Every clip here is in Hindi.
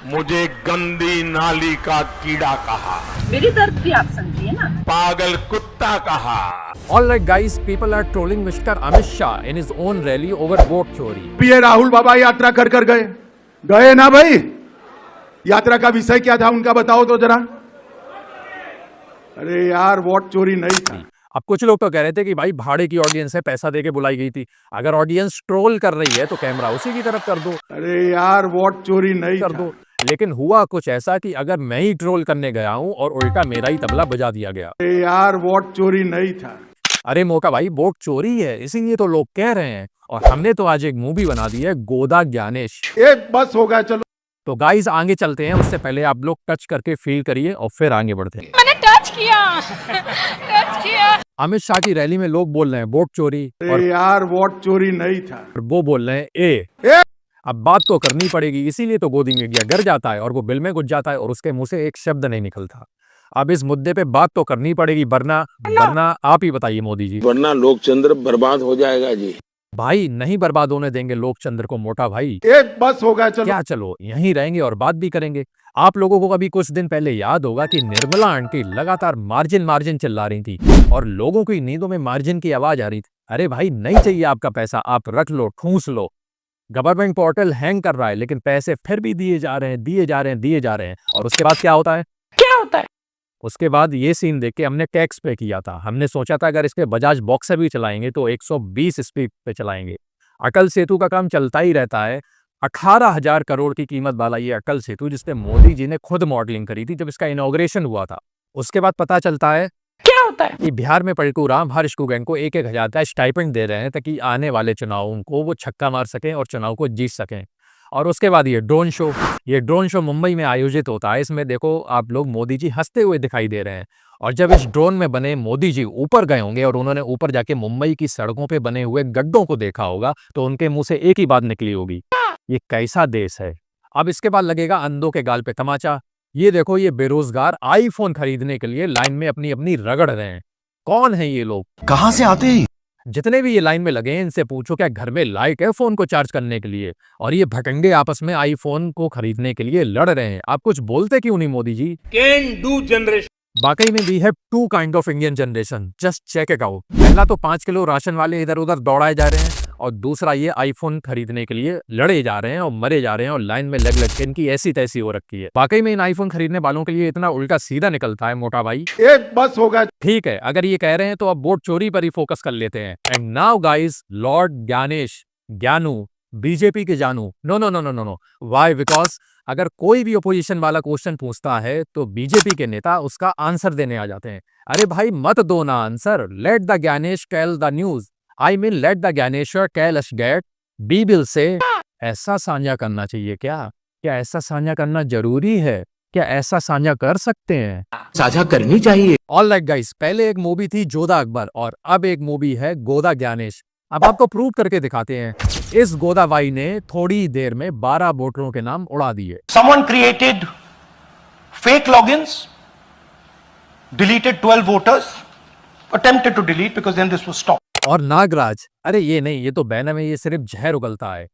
मुझे गंदी नाली का कीड़ा कहा, मेरी दर्द भी आप समझिए ना। पागल कुत्ता कहा। Alright guys, people are trolling Mr. Amit Shah in his own rally over vote चोरी। ये राहुल बाबा यात्रा कर कर गए गए ना भाई। यात्रा का विषय क्या था उनका बताओ तो जरा। अरे यार वोट चोरी नहीं था। अब कुछ लोग तो कह रहे थे कि भाई भाड़े की ऑडियंस है, पैसा देके बुलाई गई थी। अगर ऑडियंस ट्रोल कर रही है तो कैमरा उसी की तरफ कर दो। अरे यार वोट चोरी नहीं कर था। दो। लेकिन हुआ कुछ ऐसा कि अगर मैं ही ट्रोल करने गया हूं और उल्टा मेरा ही तबला बजा दिया गया। अरे यार वोट चोरी नहीं था। अरे मौका भाई, वोट चोरी है इसीलिए तो लोग कह रहे हैं। और हमने तो आज एक मूवी बना दी है, गोदा ज्ञानेश। एक बस हो गया चलो। तो गाइस आगे चलते हैं, उससे पहले आप लोग टच करके फील करिए और फिर आगे बढ़ते हैं। मैंने टच किया। अमित शाह की रैली में लोग बोल रहे हैं वोट चोरी, और अरे यार वोट चोरी नहीं था। वो बोल रहे हैं ए। अब बात तो करनी पड़ेगी, इसीलिए तो गोदी में गिर जाता है और वो बिल में घुस जाता है और उसके मुंह से एक शब्द नहीं निकलता। अब इस मुद्दे पे बात तो करनी पड़ेगी, वरना आप ही बताइए मोदी जी। वरना लोकचंद्र बर्बाद हो जाएगा जी। भाई नहीं बर्बाद होने देंगे लोकचंद्र को मोटा भाई। एक बस हो गया चलो। क्या चलो यहीं रहेंगे और बात भी करेंगे। आप लोगों को अभी कुछ दिन पहले याद होगा कि निर्मला आंटी लगातार मार्जिन चिल्ला रही थी और लोगों की नींदों में मार्जिन की आवाज आ रही थी। अरे भाई नहीं चाहिए आपका पैसा, आप रख लो, ठूंस लो। गवर्नमेंट पोर्टल हैंग कर रहा है लेकिन पैसे फिर भी दिए जा रहे हैं। और उसके बाद क्या होता है? उसके बाद ये सीन देख के हमने टैक्स पे किया था। हमने सोचा था अगर इस पे बजाज बॉक्सर भी चलाएंगे तो 120 स्पीड पे चलाएंगे। अटल सेतु का काम चलता ही रहता है। 18,000 करोड़ की कीमत वाला ये अटल सेतु, जिसपे मोदी जी ने खुद मॉडलिंग करी थी जब इसका इनॉग्रेशन हुआ था। उसके बाद पता चलता है कि बिहार में पलटू राम हर स्टूडेंट को 1-1 हजार का स्टाइपेंड दे रहे हैं ताकि आने वाले चुनावों को वो छक्का मार सकें और चुनाव को जीत सकें। और उसके बाद ये ड्रोन शो मुंबई में आयोजित होता है। इसमें देखो आप लोग मोदी जी हंसते हुए दिखाई दे रहे हैं। और जब इस ड्रोन में बने मोदी जी ऊपर गए होंगे और उन्होंने ऊपर जाके मुंबई की सड़कों पे बने हुए गड्ढों को देखा होगा तो उनके मुंह से एक ही बात निकली होगी, ये कैसा देश है। अब इसके बाद लगेगा अंधों के गाल पे तमाचा। ये देखो ये बेरोजगार आईफोन खरीदने के लिए लाइन में अपनी रगड़ रहे हैं। कौन है ये लोग, कहां से आते हैं? जितने भी ये लाइन में लगे हैं इनसे पूछो क्या घर में लाइट है फोन को चार्ज करने के लिए? और ये भटंगे आपस में आईफोन को खरीदने के लिए लड़ रहे हैं। आप कुछ बोलते क्यों नहीं Modi ji? Can do generation. वाकई में we have two kind of Indian generation, just check it out. पहला तो 5 किलो राशन वाले इधर उधर दौड़ाए जा रहे हैं और दूसरा ये आईफोन खरीदने के लिए लड़े जा रहे हैं और मरे जा रहे हैं और लाइन में लग के इनकी ऐसी तैसी हो रखी है। वाकई में इन आईफोन खरीदने वालों के लिए इतना उल्टा सीधा निकलता है मोटा भाई। एक बस हो गया। ठीक है, अगर ये कह रहे हैं तो अब वोट चोरी पर ही फोकस कर लेते हैं। And now guys, Lord Gyanu BJP के जानू। नो। व्हाई? बिकॉज अगर कोई भी ओपोजिशन वाला क्वेश्चन पूछता है तो बीजेपी के नेता उसका आंसर देने आ जाते हैं। अरे भाई मत दो ना answer, let the Gyanesh tell the news. I mean let the Gyaneshwar tell us that be will say. ऐसा साझा करना चाहिए क्या ऐसा साझा करना जरूरी है? क्या ऐसा साझा कर सकते हैं? साझा करनी चाहिए। ऑलराइट गाइस, पहले एक मूवी थी जोधा अकबर और अब एक मूवी है गोदा ज्ञानेश। अब आपको प्रूव करके दिखाते हैं। इस गोदाबाई ने थोड़ी देर में 12 वोटरों के नाम उड़ा दिए। Someone created fake logins, deleted 12 voters, attempted to delete because then this was stopped. और नागराज, अरे ये नहीं, ये तो बैनर में ये सिर्फ जहर उगलता है।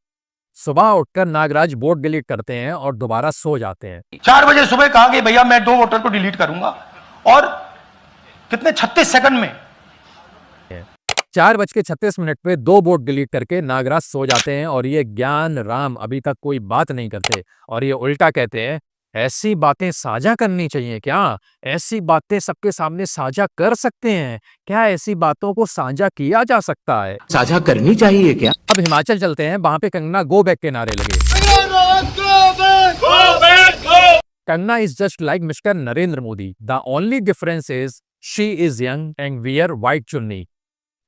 सुबह उठकर नागराज वोट डिलीट करते हैं और दोबारा सो जाते हैं। 4 बजे सुबह कहा कि भैया मैं 2 वोटर को डिलीट करूंगा और कितने 36 सेकंड में 4:36 पे 2 वोट डिलीट करके नागराज सो जाते हैं और ये ज्ञान राम अभी तक कोई बात नहीं करते और ये उल्टा कहते हैं ऐसी बातें साझा करनी चाहिए क्या? ऐसी बातें सबके सामने साझा कर सकते हैं क्या? ऐसी बातों को साझा किया जा सकता है? साझा करनी चाहिए क्या? अब हिमाचल चलते हैं, वहां पे कंगना गो बैक के नारे लगे। Kangana is just like mister Narendra Modi, the only difference is she is young and wear white चुन्नी।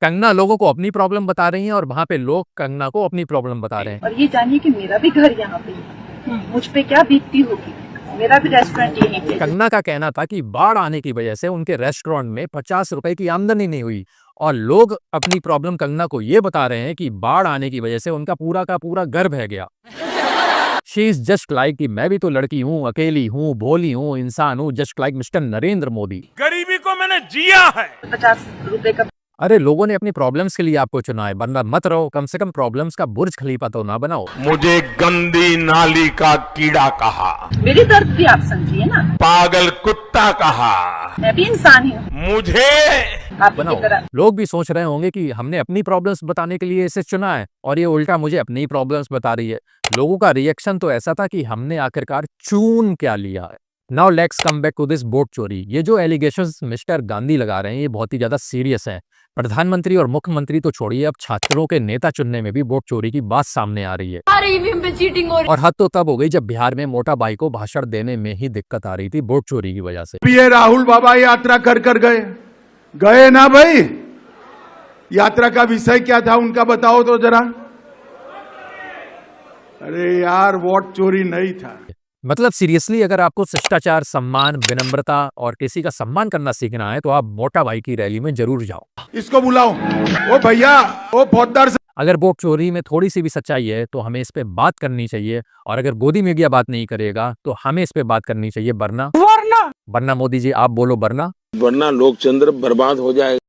कंगना लोगों को अपनी प्रॉब्लम बता रही हैं और वहां पे लोग कंगना को अपनी प्रॉब्लम बता रहे हैं। और ये जानिए कि मेरा भी घर यहाँ पे है, मुझ पे क्या बीतती होगी, मेरा भी रेस्टोरेंट यहीं पे। कंगना का कहना था कि बाढ़ आने की वजह से उनके रेस्टोरेंट में 50 रुपए की आमदनी नहीं हुई और लोग अपनी प्रॉब्लम कंगना को ये बता रहे हैं कि बाढ़ आने की वजह से उनका पूरा का पूरा घर बह गया। शी इज जस्ट लाइक कि मैं भी तो लड़की हूँ, अकेली हूँ, भोली हूँ, इंसान हूँ, just like mister Narendra Modi. गरीबी को मैंने जिया है। 50 रुपए का अरे लोगों ने अपनी प्रॉब्लम्स के लिए आपको चुना है, वरना मत रहो, कम से कम प्रॉब्लम्स का बुर्ज खलीफा तो ना बनाओ। मुझे गंदी नाली का कीड़ा कहा, मेरी दर्द भी आप समझिए ना, पागल कुत्ता कहा, मैं भी इंसान ही हूँ मुझे आपकी बनाओ। तरह। लोग भी सोच रहे होंगे कि हमने अपनी प्रॉब्लम्स बताने के लिए इसे चुना है और ये उल्टा मुझे अपनी प्रॉब्लम्स बता रही है। लोगों का रिएक्शन तो ऐसा था कि हमने आखिरकार चून क्या लिया है। Now let's come back to this vote चोरी। ये जो एलिगेशंस मिस्टर गांधी लगा रहे हैं ये बहुत ही ज्यादा सीरियस है। प्रधानमंत्री और मुख्यमंत्री तो छोड़िए, अब छात्रों के नेता चुनने में भी वोट चोरी की बात सामने आ रही है। चीटिंग हो रही और हद तो तब हो गई जब बिहार में मोटा बाई को भाषण देने में ही दिक्कत आ रही थी वोट चोरी की वजह से। ये राहुल बाबा यात्रा कर कर गए ना भाई? यात्रा का विषय क्या था उनका बताओ तो जरा। अरे यार वोट चोरी नहीं था। मतलब सीरियसली अगर आपको शिष्टाचार, सम्मान, विनम्रता और किसी का सम्मान करना सीखना है तो आप मोटा भाई की रैली में जरूर जाओ। इसको बुलाओ। ओ भैया, ओ फौजदार से अगर वोट चोरी में थोड़ी सी भी सच्चाई है तो हमें इस पे बात करनी चाहिए, और अगर गोदी मीडिया बात नहीं करेगा तो हमें इस पे बात करनी चाहिए। वरना मोदी जी आप बोलो, वरना लोकतंत्र बर्बाद हो जाएगा।